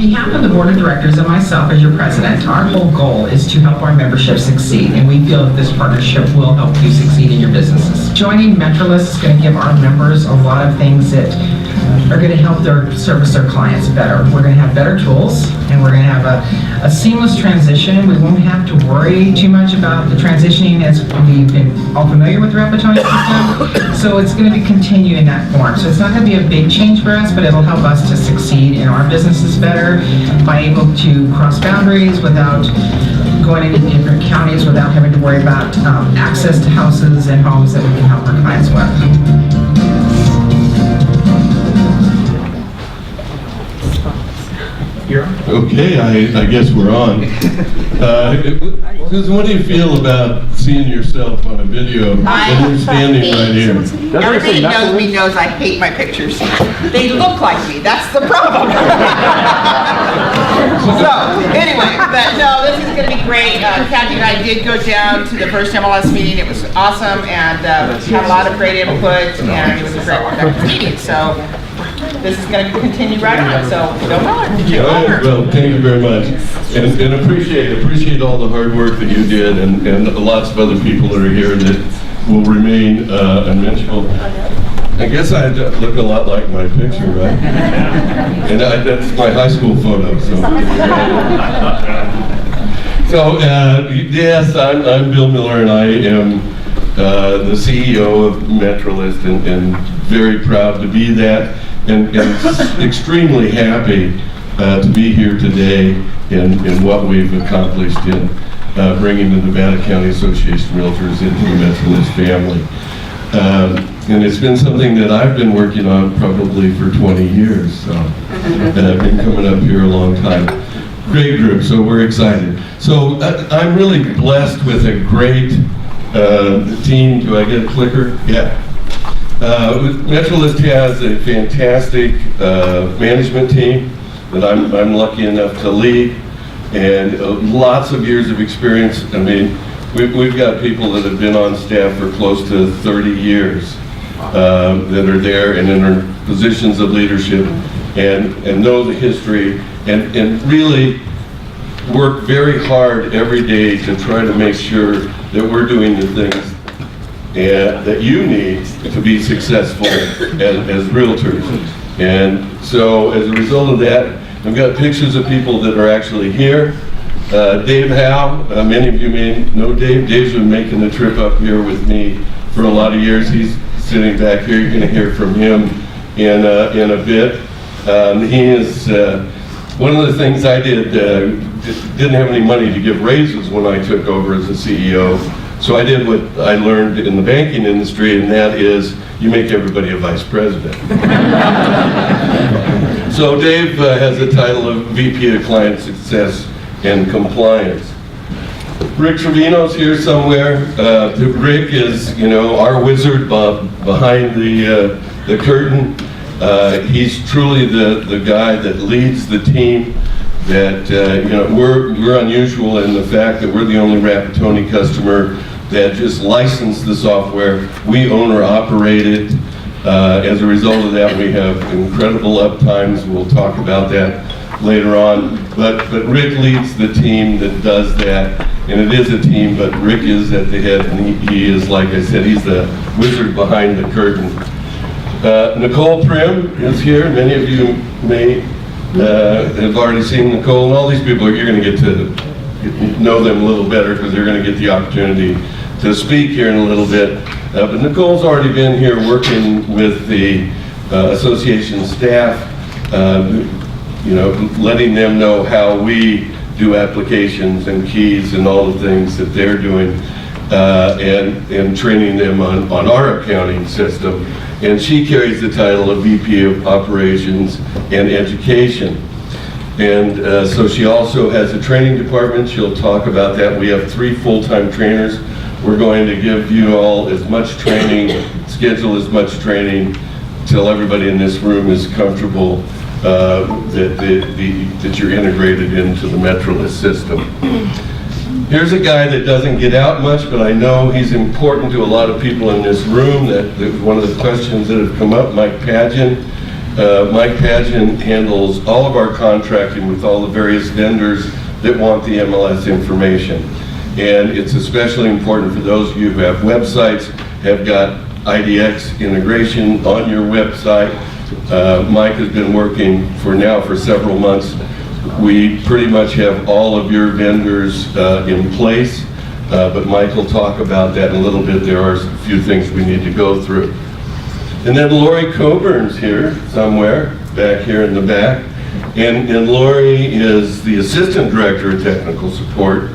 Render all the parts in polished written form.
behalf of the board of directors and myself as your president, our whole goal is to help our membership succeed, and we feel that this partnership will help you succeed in your businesses. Joining Metrolist is going to give our members a lot of things that are going to help service their clients better. We're going to have better tools, and we're going to have a seamless transition. We won't have to worry too much about the transitioning, as we've been all familiar with the repertory system. So it's going to be continued in that form. So it's not going to be a big change for us, but it'll help us to succeed in our businesses better by able to cross boundaries without going into different counties, without having to worry about access to houses and homes that we can help our clients with. Okay, I guess we're on. Susan, what do you feel about seeing yourself on a video and you're standing right here? Everybody knows me knows I hate my pictures. They look like me, that's the problem. So, anyway, but no, this is going to be great. Kathy and I did go down to the first MLS meeting. It was awesome, and had a lot of great input, and it was a great productive meeting. So, this is going to continue right on, so don't know it. Take over. Well, thank you very much. And appreciate all the hard work that you did, and lots of other people that are here that will remain unmentionable. I guess I look a lot like my picture, right? And that's my high school photo, so. So, yes, I'm Bill Miller, and I am the CEO of Metrolist, and very proud to be that. And extremely happy to be here today in what we've accomplished in bringing the Nevada County Association of Realtors into the Metrolist family. And it's been something that I've been working on probably for 20 years, so I've been coming up here a long time. Great group, so we're excited. So I'm really blessed with a great team. Do I get a clicker? Yeah. Metrolist has a fantastic management team that I'm lucky enough to lead, and lots of years of experience. I mean, we've got people that have been on staff for close to 30 years that are there and in positions of leadership and know the history and really work very hard every day to try to make sure that we're doing the things that you need to be successful as realtors. And so as a result of that, I've got pictures of people that are actually here. Dave Howe, many of you may know Dave. Dave's been making the trip up here with me for a lot of years. He's sitting back here. You're going to hear from him in a bit. He is, one of the things I did, didn't have any money to give raises when I took over as a CEO. So I did what I learned in the banking industry, and that is you make everybody a vice president. So Dave has the title of VP of Client Success and Compliance. Rick Trevino's here somewhere. Rick is, our wizard behind the curtain. He's truly the guy that leads the team. That we're unusual in the fact that we're the only Rapatoni customer that just licensed the software. We own or operate it. As a result of that, we have incredible uptimes. We'll talk about that later on. But Rick leads the team that does that, and it is a team, but Rick is at the head, and he is, like I said, he's the wizard behind the curtain. Nicole Prim is here. Many of you may have already seen Nicole, and all these people, you're going to get to know them a little better because they're going to get the opportunity to speak here in a little bit. But Nicole's already been here working with the association staff, letting them know how we do applications and keys and all the things that they're doing, and training them on our accounting system. And she carries the title of VP of Operations and Education. And so she also has a training department. She'll talk about that. We have 3 full-time trainers. We're going to give you all as much training, schedule as much training till everybody in this room is comfortable that you're integrated into the Metrolist system. Here's a guy that doesn't get out much, but I know he's important to a lot of people in this room. That one of the questions that have come up, Mike Padgett. Mike Pageant handles all of our contracting with all the various vendors that want the MLS information. And it's especially important for those of you who have websites, have got IDX integration on your website. Mike has been working for several months. We pretty much have all of your vendors in place, but Mike will talk about that in a little bit. There are a few things we need to go through. And then Lori Coburn's here somewhere, back here in the back. And Lori is the Assistant Director of Technical Support.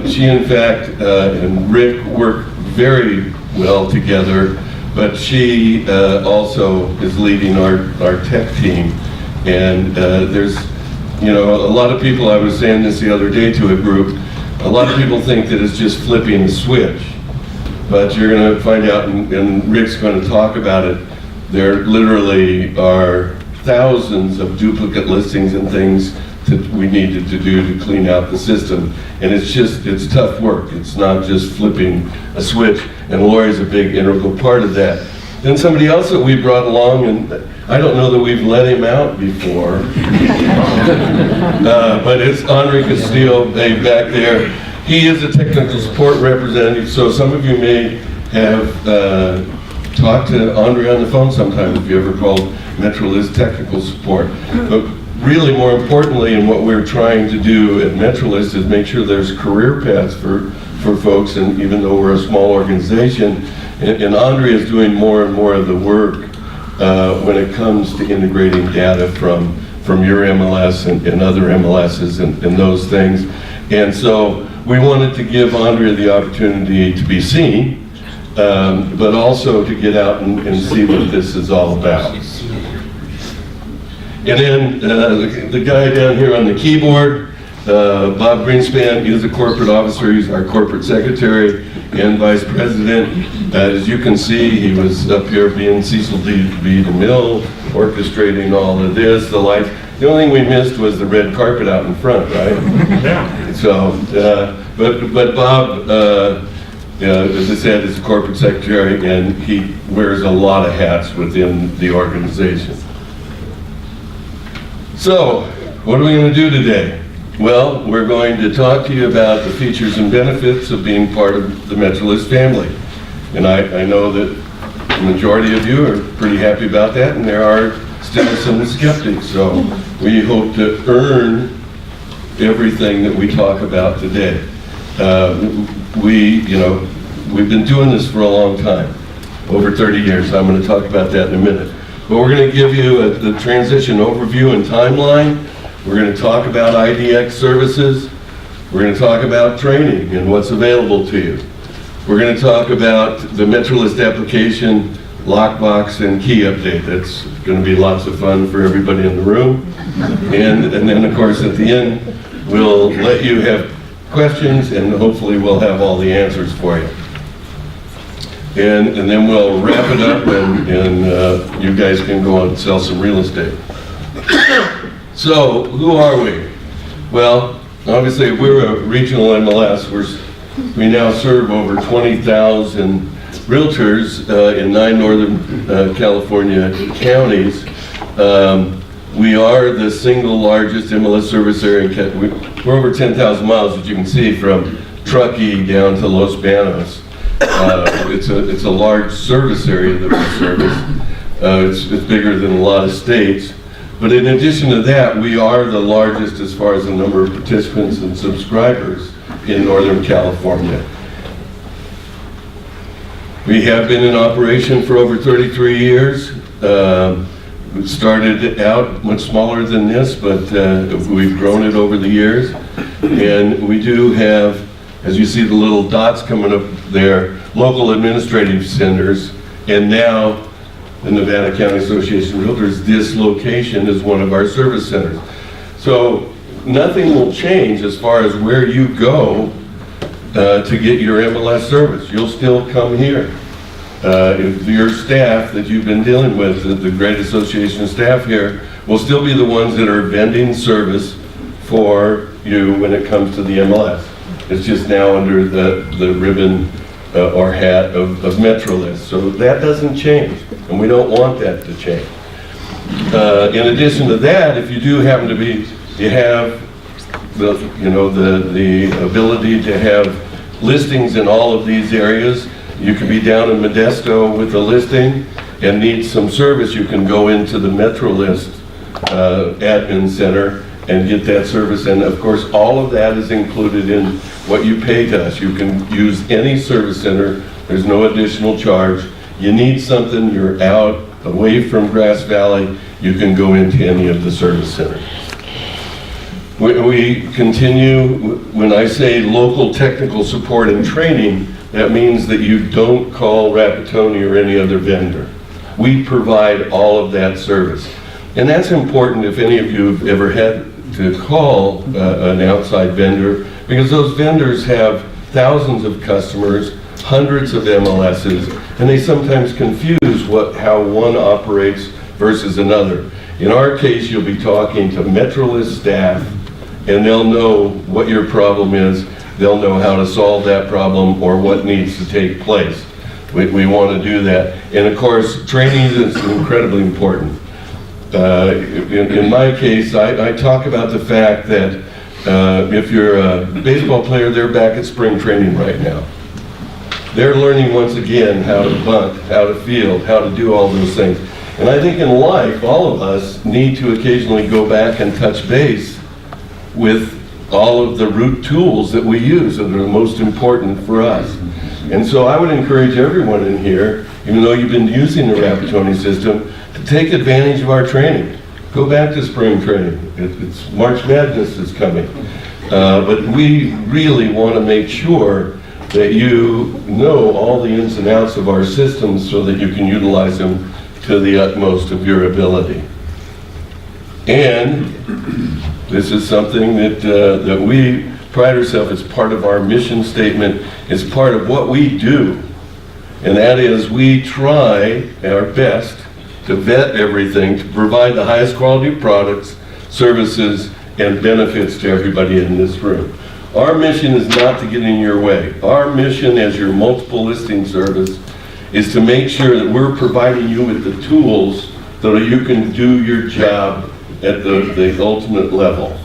She, in fact, and Rick work very well together, but she also is leading our tech team. And there's, a lot of people, I was saying this the other day to a group, a lot of people think that it's just flipping a switch. But you're going to find out, and Rick's going to talk about it, there literally are thousands of duplicate listings and things that we needed to do to clean out the system. And it's tough work. It's not just flipping a switch, and Lori's a big integral part of that. Then somebody else that we brought along, and I don't know that we've let him out before, but it's Andre Castillo back there. He is a technical support representative, so some of you may have talked to Andre on the phone sometime if you ever called Metrolist technical support. But really more importantly, and what we're trying to do at Metrolist is make sure there's career paths for folks, and even though we're a small organization, and Andre is doing more and more of the work when it comes to integrating data from your MLS and other MLSs and those things. And so we wanted to give Andre the opportunity to be seen, but also to get out and see what this is all about. And then the guy down here on the keyboard, Bob Greenspan, is a corporate officer. He's our corporate secretary and vice president. As you can see, he was up here being Cecil B. DeMille, orchestrating all of this, the lights. The only thing we missed was the red carpet out in front, right? Yeah. So, but Bob, as I said, is a corporate secretary, and he wears a lot of hats within the organization. So, what are we going to do today? Well, we're going to talk to you about the features and benefits of being part of the Metrolist family. And I know that the majority of you are pretty happy about that, and there are still some skeptics. So we hope to earn everything that we talk about today. We've been doing this for a long time, over 30 years. I'm going to talk about that in a minute. But we're going to give you the transition overview and timeline. We're going to talk about IDX services. We're going to talk about training and what's available to you. We're going to talk about the Metrolist application, lockbox, and key update. That's going to be lots of fun for everybody in the room. And then, of course, at the end, we'll let you have questions, and hopefully we'll have all the answers for you. And then we'll wrap it up, and you guys can go and sell some real estate. So, who are we? Well, obviously, if we're a regional MLS, we now serve over 20,000 realtors in 9 Northern California counties. We are the single largest MLS service area. We're over 10,000 miles, as you can see, from Truckee down to Los Banos. It's a large service area that we service. It's bigger than a lot of states. But in addition to that, we are the largest as far as the number of participants and subscribers in Northern California. We have been in operation for over 33 years. We started out much smaller than this, but we've grown it over the years. And we do have, as you see the little dots coming up there, local administrative centers, and now the Nevada County Association of Realtors, this location is one of our service centers. So nothing will change as far as where you go to get your MLS service. You'll still come here. If your staff that you've been dealing with, the great association staff here, will still be the ones that are vending service for you when it comes to the MLS. It's just now under the ribbon or hat of Metrolist. So that doesn't change, and we don't want that to change. In addition to that, if you do happen to be, you have the ability to have listings in all of these areas. You could be down in Modesto with a listing and need some service, you can go into the Metrolist admin center and get that service. And of course, all of that is included in what you pay to us. You can use any service center. There's no additional charge. You need something, you're out away from Grass Valley, you can go into any of the service centers. We continue, when I say local technical support and training, that means that you don't call Rapatoni or any other vendor. We provide all of that service. And that's important if any of you have ever had to call an outside vendor, because those vendors have thousands of customers, hundreds of MLSs, and they sometimes confuse how one operates versus another. In our case, you'll be talking to Metrolist staff, and they'll know what your problem is. They'll know how to solve that problem or what needs to take place. We want to do that. And of course, training is incredibly important. In my case, I talk about the fact that if you're a baseball player, they're back at spring training right now. They're learning once again how to bunt, how to field, how to do all those things. And I think in life, all of us need to occasionally go back and touch base with all of the root tools that we use that are the most important for us. And so I would encourage everyone in here, even though you've been using the Rapatoni system, to take advantage of our training. Go back to spring training. It's March Madness is coming. But we really want to make sure that you know all the ins and outs of our systems so that you can utilize them to the utmost of your ability. And this is something that we pride ourselves as part of our mission statement, as part of what we do. And that is, we try our best to vet everything, to provide the highest quality products, services, and benefits to everybody in this room. Our mission is not to get in your way. Our mission as your multiple listing service is to make sure that we're providing you with the tools so that you can do your job at the ultimate level.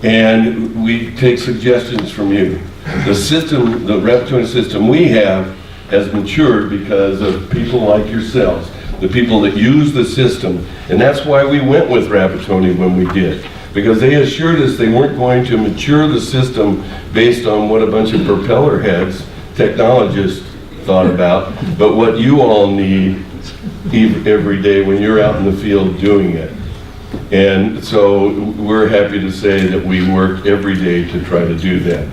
And we take suggestions from you. The system, the Rapatoni system we have has matured because of people like yourselves, the people that use the system. And that's why we went with Rapatoni when we did. Because they assured us they weren't going to mature the system based on what a bunch of propeller heads, technologists, thought about, but what you all need every day when you're out in the field doing it. And so we're happy to say that we work every day to try to do that.